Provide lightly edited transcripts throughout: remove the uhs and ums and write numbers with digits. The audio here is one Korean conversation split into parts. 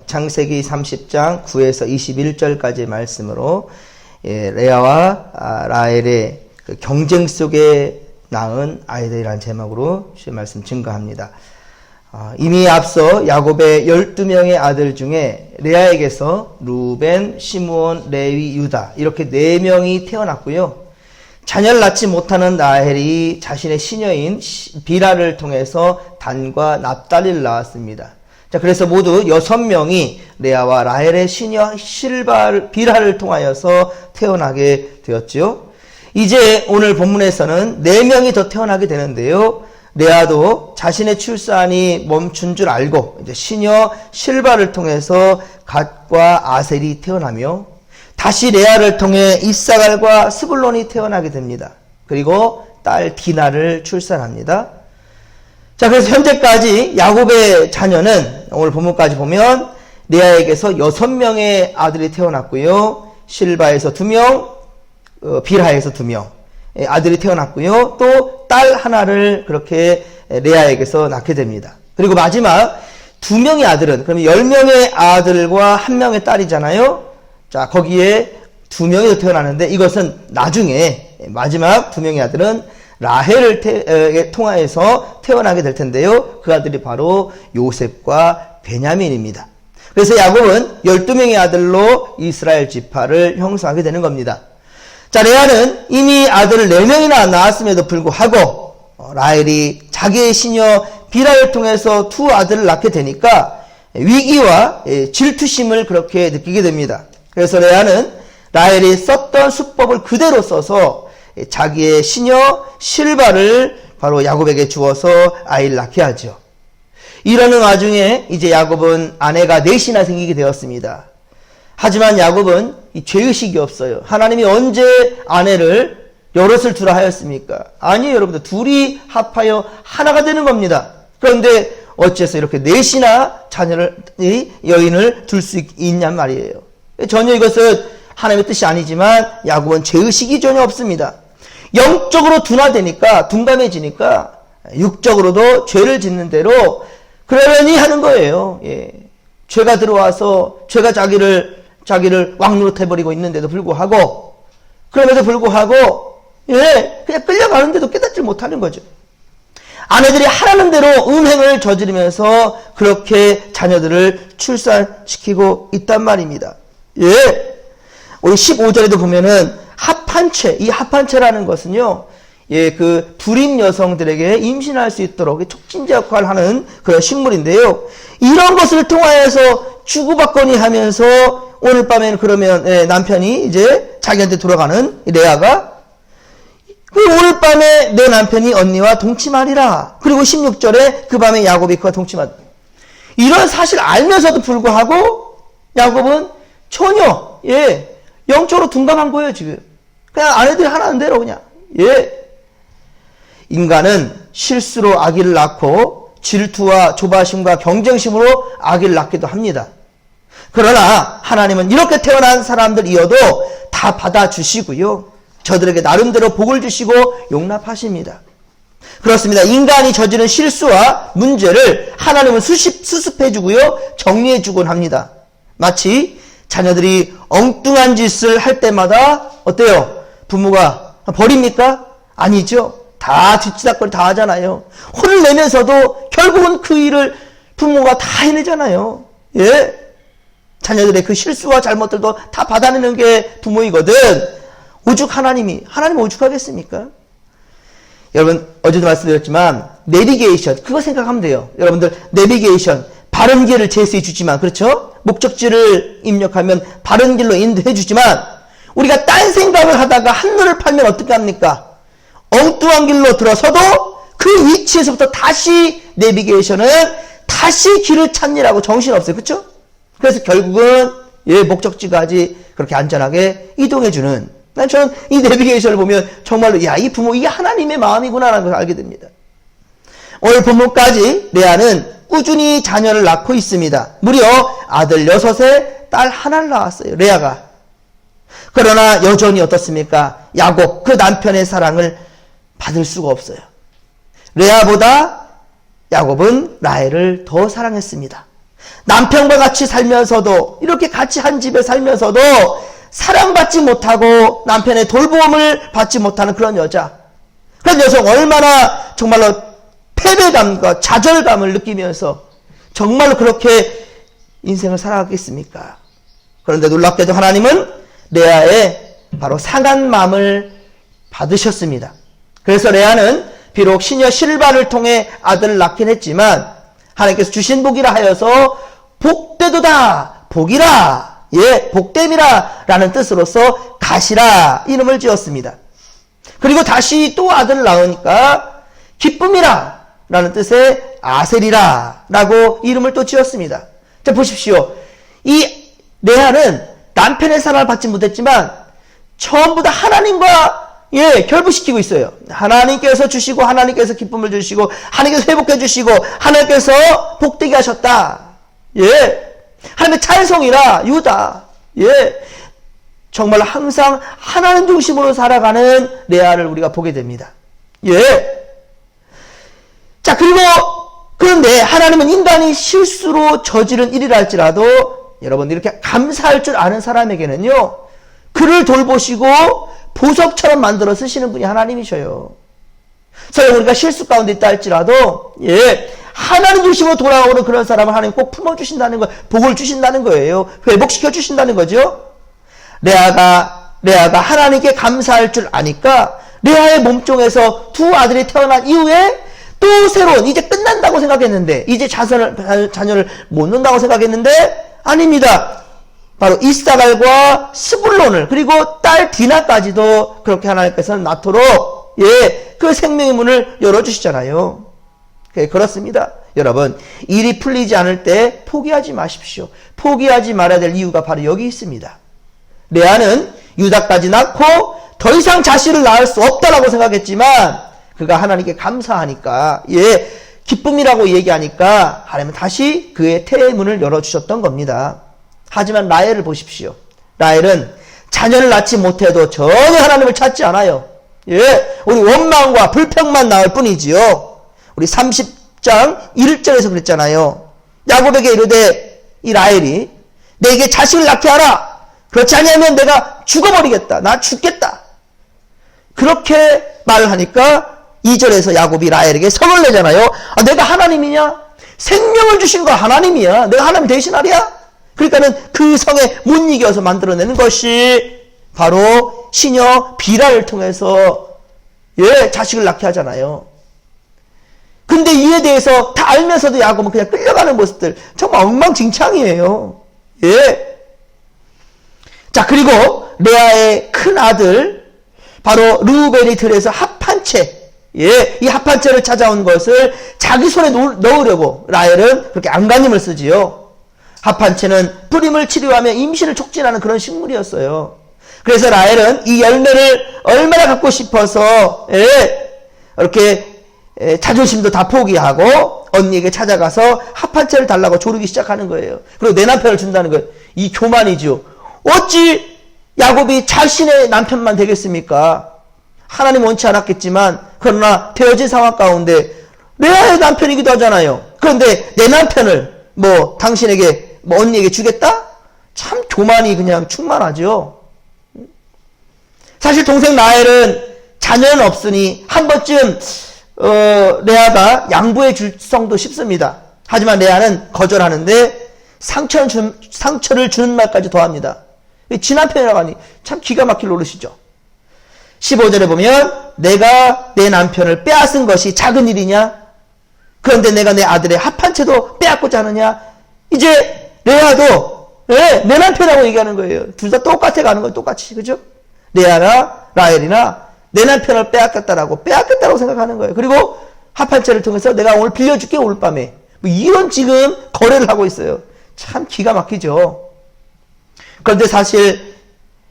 창세기 30장 9에서 21절까지의 말씀으로 레아와 라헬의 그 경쟁 속에 낳은 아이들이라는 제목으로 주의 말씀 증거합니다. 이미 앞서 야곱의 12명의 아들 중에 레아에게서 루벤, 시므온, 레위, 유다 이렇게 4명이 태어났고요. 자녀를 낳지 못하는 라헬이 자신의 시녀인 비라를 통해서 단과 납달리를 낳았습니다. 자, 그래서 모두 6명이 레아와 라헬의 시녀 비라를 통하여서 태어나게 되었죠. 이제 오늘 본문에서는 4명이 더 태어나게 되는데요. 레아도 자신의 출산이 멈춘 줄 알고 이제 시녀 실바를 통해서 갓과 아셀이 태어나며 다시 레아를 통해 이사갈과 스불론이 태어나게 됩니다. 그리고 딸 디나를 출산합니다. 자, 그래서 현재까지 야곱의 자녀는 오늘 본문까지 보면 레아에게서 6명의 아들이 태어났고요. 실바에서 2명, 빌하에서 2명 아들이 태어났고요. 또 딸 하나를 그렇게 레아에게서 낳게 됩니다. 그리고 마지막 2명의 아들은 그러면 10명의 아들과 1명의 딸이잖아요. 자, 거기에 2명이 더 태어나는데 이것은 나중에 마지막 2명의 아들은 라헬을 통하여서 태어나게 될 텐데요. 그 아들이 바로 요셉과 베냐민입니다. 그래서 야곱은 12명의 아들로 이스라엘 지파를 형성하게 되는 겁니다. 자, 레아는 이미 아들을 4명이나 낳았음에도 불구하고 라헬이 자기의 시녀 비라를 통해서 2 아들을 낳게 되니까 위기와 질투심을 그렇게 느끼게 됩니다. 그래서 레아는 라헬이 썼던 수법을 그대로 써서 자기의 시녀 실바를 바로 야곱에게 주어서 아이를 낳게 하죠. 이러는 와중에 이제 야곱은 아내가 4이나 생기게 되었습니다. 하지만 야곱은 이 죄의식이 없어요. 하나님이 언제 아내를 여럿을 두라 하였습니까? 아니에요, 여러분들. 둘이 합하여 하나가 되는 겁니다. 그런데 어째서 이렇게 4이나 여인을 둘 수 있냔 말이에요. 전혀 이것은 하나님의 뜻이 아니지만 야곱은 죄의식이 전혀 없습니다. 영적으로 둔화되니까, 둔감해지니까 육적으로도 죄를 짓는 대로 그러려니 하는 거예요. 죄가 들어와서 죄가 자기를 왕노릇 해버리고 있는데도 불구하고, 그럼에도 불구하고 그냥 끌려가는데도 깨닫지 못하는 거죠. 아내들이 하라는 대로 음행을 저지르면서 그렇게 자녀들을 출산시키고 있단 말입니다. 우리 15절에도 보면은 합한채, 이 합한채라는 것은요, 그 불임 여성들에게 임신할 수 있도록 촉진제 역할을 하는 그런 식물인데요. 이런 것을 통하여서 주고받거니 하면서 오늘 밤에는 그러면 남편이 이제 자기한테 돌아가는 레아가 오늘 밤에 내 남편이 언니와 동침하리라. 그리고 16절에 그 밤에 야곱이 그와 동침하다. 이런 사실 알면서도 불구하고 야곱은 전혀 영적으로 둔감한 거예요. 지금 그냥 아내들이 하라는 대로 그냥 인간은 실수로 아기를 낳고 질투와 조바심과 경쟁심으로 아기를 낳기도 합니다. 그러나 하나님은 이렇게 태어난 사람들이어도 다 받아주시고요. 저들에게 나름대로 복을 주시고 용납하십니다. 그렇습니다. 인간이 저지른 실수와 문제를 하나님은 수습해주고요. 정리해주곤 합니다. 마치 자녀들이 엉뚱한 짓을 할 때마다 어때요? 부모가 버립니까? 아니죠. 다 뒤치다거리 다 하잖아요. 혼을 내면서도 결국은 그 일을 부모가 다 해내잖아요. 자녀들의 그 실수와 잘못들도 다 받아내는 게 부모이거든. 오죽 하나님 오죽하겠습니까? 여러분, 어제도 말씀드렸지만 내비게이션, 그거 생각하면 돼요. 여러분들, 내비게이션, 바른 길을 제시해 주지만, 그렇죠? 목적지를 입력하면 바른 길로 인도해 주지만, 우리가 딴 생각을 하다가 한눈을 팔면 어떻게 합니까? 엉뚱한 길로 들어서도 그 위치에서부터 다시 내비게이션은 다시 길을 찾느라고 정신없어요. 그렇죠? 그래서 결국은 목적지까지 그렇게 안전하게 이동해주는, 저는 이 내비게이션을 보면 정말로 이 부모, 이게 하나님의 마음이구나라는 걸 알게 됩니다. 오늘 본문까지 레아는 꾸준히 자녀를 낳고 있습니다. 무려 아들 6에 딸 하나를 낳았어요. 레아가. 그러나 여전히 어떻습니까? 야곱, 그 남편의 사랑을 받을 수가 없어요. 레아보다 야곱은 라헬을 더 사랑했습니다. 남편과 같이 살면서도, 이렇게 같이 한 집에 살면서도 사랑받지 못하고 남편의 돌봄을 받지 못하는 그런 여자. 그런 여성 얼마나 정말로 패배감과 좌절감을 느끼면서 정말로 그렇게 인생을 살아가겠습니까? 그런데 놀랍게도 하나님은 레아의 바로 상한 마음을 받으셨습니다. 그래서 레아는 비록 시녀 실바를 통해 아들을 낳긴 했지만 하나님께서 주신 복이라 하여서 복되도다, 복이라, 예, 복됨이라 라는 뜻으로서 가시라 이름을 지었습니다. 그리고 다시 또 아들을 낳으니까 기쁨이라 라는 뜻의 아셀이라 라고 이름을 또 지었습니다. 자, 보십시오. 이 레아는 남편의 사랑을 받지 못했지만 전부 다 하나님과 결부시키고 있어요. 하나님께서 주시고 하나님께서 기쁨을 주시고 하나님께서 회복해 주시고 하나님께서 복되게 하셨다. 하나님의 찬송이라 유다. 정말 항상 하나님 중심으로 살아가는 레아를 우리가 보게 됩니다. 자, 그리고 그런데 하나님은 인간이 실수로 저지른 일이라 할지라도 여러분 이렇게 감사할 줄 아는 사람에게는요, 그를 돌보시고 보석처럼 만들어 쓰시는 분이 하나님이셔요. 설령 우리가 실수 가운데 있다 할지라도 하나님 중심으로 돌아오는 그런 사람을 하나님 꼭 품어주신다는 거, 복을 주신다는 거예요. 회복시켜 주신다는 거죠. 레아가 하나님께 감사할 줄 아니까 레아의 몸종에서 두 아들이 태어난 이후에 또 새로운, 이제 끝난다고 생각했는데, 이제 자녀를 못 낳는다고 생각했는데 아닙니다. 바로 이사갈과 스불론을, 그리고 딸 디나까지도 그렇게 하나님께서는 낳도록 그 생명의 문을 열어주시잖아요. 그렇습니다. 여러분, 일이 풀리지 않을 때 포기하지 마십시오. 포기하지 말아야 될 이유가 바로 여기 있습니다. 레아는 유다까지 낳고 더 이상 자식을 낳을 수 없다라고 생각했지만 그가 하나님께 감사하니까 기쁨이라고 얘기하니까 하나님은 다시 그의 태의 문을 열어주셨던 겁니다. 하지만 라헬을 보십시오. 라헬은 자녀를 낳지 못해도 전혀 하나님을 찾지 않아요. 우리 원망과 불평만 나올 뿐이지요. 우리 30장 1절에서 그랬잖아요. 야곱에게 이르되 이 라헬이 내게 자식을 낳게 하라. 그렇지 않으면 내가 죽어버리겠다. 나 죽겠다. 그렇게 말을 하니까 2절에서 야곱이 라헬에게 성을 내잖아요. 내가 하나님이냐? 생명을 주신 거 하나님이야. 내가 하나님 대신하랴? 그러니까는 그 성에 못 이겨서 만들어내는 것이 바로 시녀 비라를 통해서 자식을 낳게 하잖아요. 근데 이에 대해서 다 알면서도 야곱은 그냥 끌려가는 모습들 정말 엉망진창이에요. 자, 그리고 레아의 큰 아들 바로 르우벤이 들에서 합한 채, 이 합한 채를 찾아온 것을 자기 손에 넣으려고 라헬은 그렇게 안간힘을 쓰지요. 합한 채는 뿌림을 치료하며 임신을 촉진하는 그런 식물이었어요. 그래서 라헬은 이 열매를 얼마나 갖고 싶어서 이렇게 자존심도 다 포기하고 언니에게 찾아가서 합한 채를 달라고 조르기 시작하는 거예요. 그리고 내 남편을 준다는 거예요. 이 교만이죠. 어찌 야곱이 자신의 남편만 되겠습니까? 하나님 원치 않았겠지만 그러나 되어진 상황 가운데 레아의 남편이기도 하잖아요. 그런데 내 남편을 당신에게 언니에게 주겠다? 참 교만이 그냥 충만하죠. 사실 동생 라헬은 자녀는 없으니 한 번쯤 레아가 양보해 줄 성도 싶습니다. 하지만 레아는 거절하는데 상처를 주는 말까지 더합니다. 지남편이라고 하니 참 기가 막힐 노릇이죠. 15절에 보면 내가 내 남편을 빼앗은 것이 작은 일이냐? 그런데 내가 내 아들의 합한 채도 빼앗고자 하느냐? 이제 레아도 내 남편이라고 얘기하는 거예요. 둘 다 똑같아 가는 거예요. 똑같이. 그죠? 레아나 라헬이나 내 남편을 빼앗겠다라고 생각하는 거예요. 그리고 합한 채를 통해서 내가 오늘 빌려줄게, 오늘 밤에. 이런 지금 거래를 하고 있어요. 참 기가 막히죠. 그런데 사실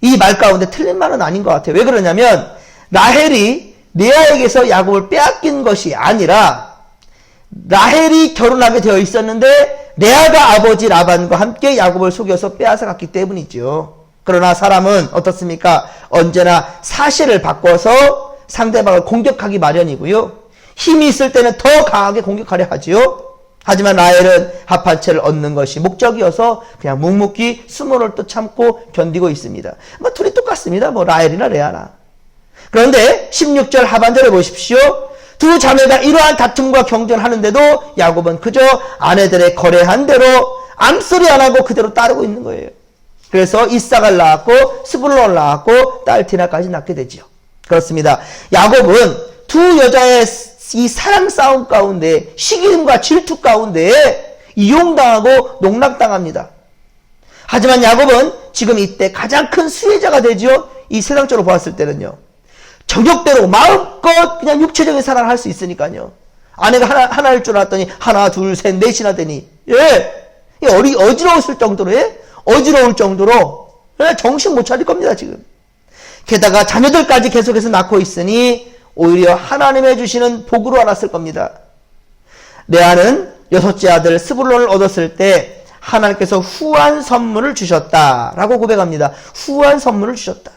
이 말 가운데 틀린 말은 아닌 것 같아요. 왜 그러냐면 라헬이 레아에게서 야곱을 빼앗긴 것이 아니라 라헬이 결혼하게 되어 있었는데 레아가 아버지 라반과 함께 야곱을 속여서 빼앗아 갔기 때문이죠. 그러나 사람은 어떻습니까? 언제나 사실을 바꿔서 상대방을 공격하기 마련이고요. 힘이 있을 때는 더 강하게 공격하려 하지요. 하지만 라헬은 합한 채를 얻는 것이 목적이어서 그냥 묵묵히 수모를 또 참고 견디고 있습니다. 뭐 둘이 똑같습니다. 뭐 라헬이나 레아나. 그런데 16절 하반절에 보십시오. 두 자매가 이러한 다툼과 경쟁하는데도 야곱은 그저 아내들의 거래한 대로 암소리 안 하고 그대로 따르고 있는 거예요. 그래서 이삭을 낳았고 스불론을 낳았고 딸 디나까지 낳게 되죠. 그렇습니다. 야곱은 두 여자의 이 사랑 싸움 가운데, 시기심과 질투 가운데 이용당하고 농락당합니다. 하지만 야곱은 지금 이때 가장 큰 수혜자가 되죠. 이 세상적으로 보았을 때는요. 정욕대로 마음껏 그냥 육체적인 사랑을 할 수 있으니까요. 아내가 하나일 줄 알았더니 하나, 둘, 셋, 넷이나 되니, 어지러웠을 정도로, 어지러울 정도로 정신 못 차릴 겁니다, 지금. 게다가 자녀들까지 계속해서 낳고 있으니 오히려 하나님의 주시는 복으로 알았을 겁니다. 레아는 여섯째 아들 스불론을 얻었을 때 하나님께서 후한 선물을 주셨다라고 고백합니다. 후한 선물을 주셨다.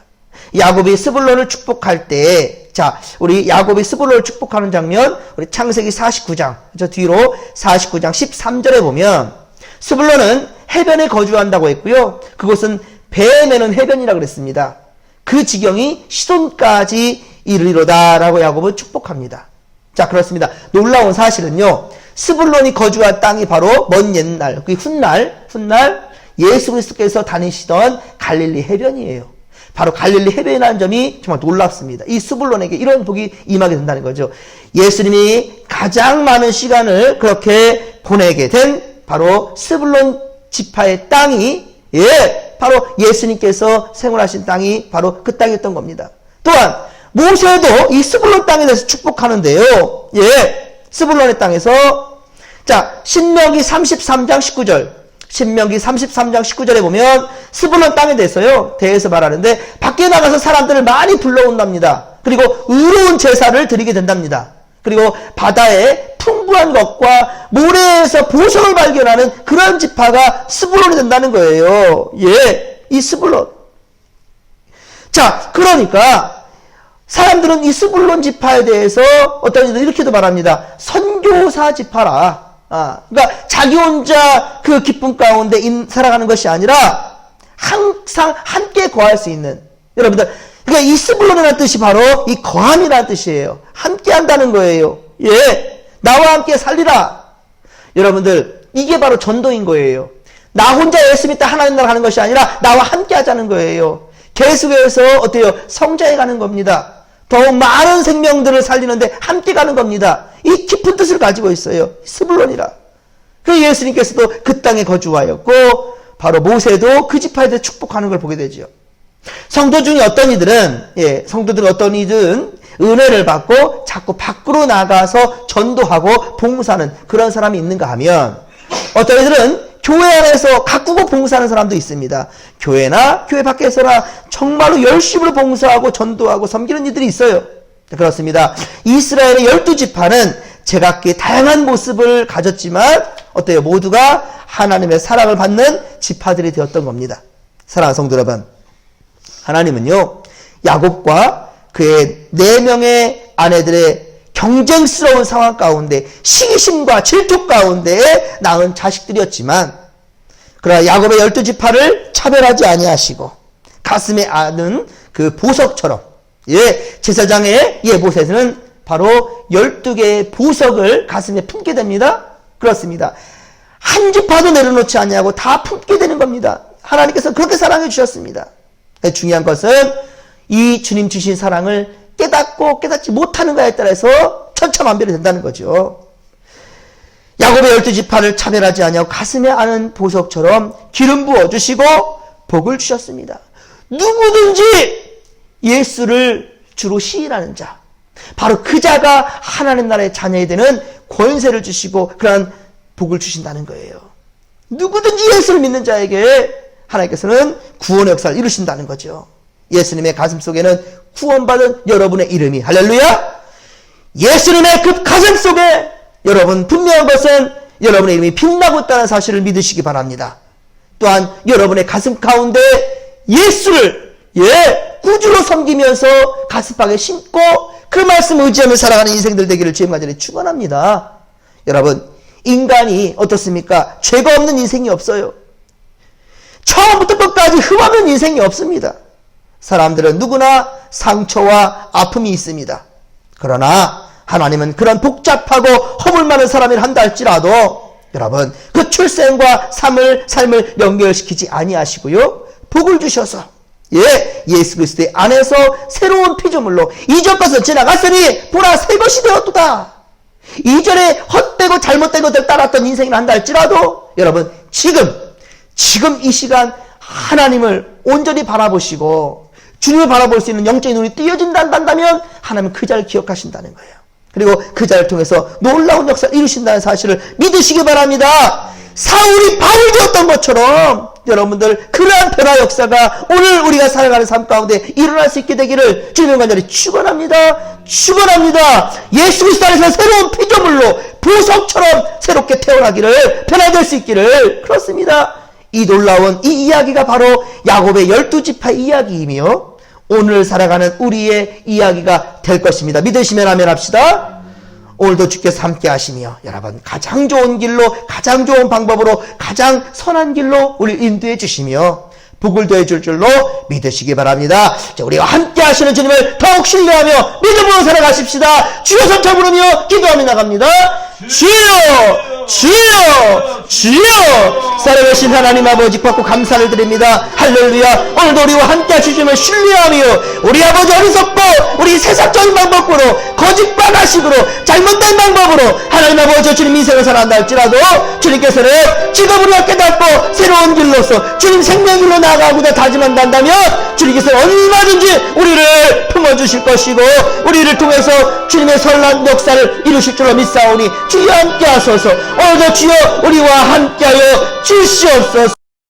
야곱이 스불론을 축복할 때, 자, 우리 야곱이 스불론을 축복하는 장면, 우리 창세기 49장, 저 뒤로 49장 13절에 보면, 스불론은 해변에 거주한다고 했고요. 그곳은 배 매는 해변이라고 그랬습니다. 그 지경이 시돈까지 이르리로다라고 야곱은 축복합니다. 자, 그렇습니다. 놀라운 사실은요, 스불론이 거주한 땅이 바로 먼 옛날, 그 훗날 예수 그리스도께서 다니시던 갈릴리 해변이에요. 바로 갈릴리 해변이라는 점이 정말 놀랍습니다. 이 스불론에게 이런 복이 임하게 된다는 거죠. 예수님이 가장 많은 시간을 그렇게 보내게 된 바로 스불론 지파의 땅이, 바로 예수님께서 생활하신 땅이 바로 그 땅이었던 겁니다. 또한 모세도 이 스불론 땅에 대해서 축복하는데요. 스불론의 땅에서, 자, 신명기 33장 19절. 신명기 33장 19절에 보면 스불론 땅에 대해서 말하는데, 밖에 나가서 사람들을 많이 불러온답니다. 그리고 의로운 제사를 드리게 된답니다. 그리고 바다에 풍부한 것과 모래에서 보석을 발견하는 그런 지파가 스불론이 된다는 거예요. 이 스불론. 자, 그러니까 사람들은 이 스불론 지파에 대해서 어떤 이들은 이렇게도 말합니다. 선교사 지파라. 그러니까 자기 혼자 그 기쁨 가운데 살아가는 것이 아니라 항상 함께 거할 수 있는, 여러분들, 그러니까 이 스불론이라는 뜻이 바로 이 거함이라는 뜻이에요. 함께 한다는 거예요. 나와 함께 살리라. 여러분들, 이게 바로 전도인 거예요. 나 혼자 예수 믿다 하나님 나라 가는 것이 아니라 나와 함께 하자는 거예요. 계속해서 어때요? 성장해 가는 겁니다. 더욱 많은 생명들을 살리는데 함께 가는 겁니다. 이 깊은 뜻을 가지고 있어요. 스불론이라. 그 예수님께서도 그 땅에 거주하였고, 바로 모세도 그 지파에 대해 축복하는 걸 보게 되죠. 성도 중에 어떤 이들은 은혜를 받고 자꾸 밖으로 나가서 전도하고 봉사하는 그런 사람이 있는가 하면, 어떤 이들은 교회 안에서 가꾸고 봉사하는 사람도 있습니다. 교회나 교회 밖에서나 정말로 열심으로 봉사하고 전도하고 섬기는 이들이 있어요. 그렇습니다. 이스라엘의 12지파는 제각기 다양한 모습을 가졌지만 어때요? 모두가 하나님의 사랑을 받는 지파들이 되었던 겁니다. 사랑하는 성도 여러분, 하나님은요, 야곱과 그의 4명의 아내들의 경쟁스러운 상황 가운데, 시기심과 질투 가운데 낳은 자식들이었지만, 그러나 야곱의 12지파를 차별하지 아니하시고 가슴에 안은 그 보석처럼, 제사장의 모세는 바로 12개의 보석을 가슴에 품게 됩니다. 그렇습니다. 한 지파도 내려놓지 아니하고 다 품게 되는 겁니다. 하나님께서 그렇게 사랑해 주셨습니다. 중요한 것은 이 주님 주신 사랑을 깨닫고 깨닫지 못하는가에 따라서 천차만별이 된다는 거죠. 야곱의 12지파를 차별하지 아니하고 가슴에 안은 보석처럼 기름 부어주시고 복을 주셨습니다. 누구든지 예수를 주로 시인하는 자, 바로 그 자가 하나님 나라의 자녀이 되는 권세를 주시고 그러한 복을 주신다는 거예요. 누구든지 예수를 믿는 자에게 하나님께서는 구원의 역사를 이루신다는 거죠. 예수님의 가슴 속에는 구원받은 여러분의 이름이, 할렐루야! 예수님의 그 가슴 속에 여러분, 분명한 것은 여러분의 이름이 빛나고 있다는 사실을 믿으시기 바랍니다. 또한 여러분의 가슴 가운데 예수를 구주로 섬기면서 가슴팍에 심고 그 말씀을 의지하며 살아가는 인생들 되기를 주님과 전에 축원합니다. 여러분, 인간이 어떻습니까? 죄가 없는 인생이 없어요. 처음부터 끝까지 흠없는 인생이 없습니다. 사람들은 누구나 상처와 아픔이 있습니다. 그러나 하나님은 그런 복잡하고 허물 많은 사람을 한다 할지라도 여러분 그 출생과 삶을 연결시키지 아니하시고요. 복을 주셔서 예수 그리스도의 안에서 새로운 피조물로 이전 것은 지나갔으니 보라 새 것이 되었도다. 이전에 헛되고 잘못된 것들 따랐던 인생을 한다 할지라도 여러분 지금 이 시간 하나님을 온전히 바라보시고 주님을 바라볼 수 있는 영적인 눈이 띄어진다면 하나님은 그 자를 기억하신다는 거예요. 그리고 그 자를 통해서 놀라운 역사를 이루신다는 사실을 믿으시기 바랍니다. 사울이 바울 되었던 것처럼 여러분들 그러한 변화 역사가 오늘 우리가 살아가는 삶 가운데 일어날 수 있게 되기를 주님의 간절히 축원합니다. 예수 그리스도 안에서 새로운 피조물로 보석처럼 새롭게 태어나기를 변화될 수 있기를 그렇습니다. 이 놀라운 이 이야기가 바로 야곱의 12지파 이야기이며 오늘 살아가는 우리의 이야기가 될 것입니다. 믿으시면 아멘 합시다. 오늘도 주께서 함께 하시며 여러분 가장 좋은 길로 가장 좋은 방법으로 가장 선한 길로 우리 인도해 주시며 복을 더해 줄 줄로 믿으시기 바랍니다. 자, 우리가 함께 하시는 주님을 더욱 신뢰하며 믿음으로 살아가십시다. 주여 성령 부르며 기도하며 나갑니다. 주여 살아계신 하나님 아버지 받고 감사를 드립니다. 할렐루야. 오늘도 우리와 함께 하실 주님을 신뢰하며 우리 아버지 어리석고 우리 세상적인 방법으로 거짓말하식으로 잘못된 방법으로 하나님 아버지 주님 인생을 살아간다 할지라도 주님께서는 지금 우리가 깨닫고 새로운 길로서 주님 생명의 길로 나아가고자 다짐한다면 주님께서 얼마든지 우리를 품어주실 것이고 우리를 통해서 주님의 선한 역사를 이루실 줄로 믿사오니 주여 함께 하소서. 오늘도 주여 우리와 함께하여 주시옵소서.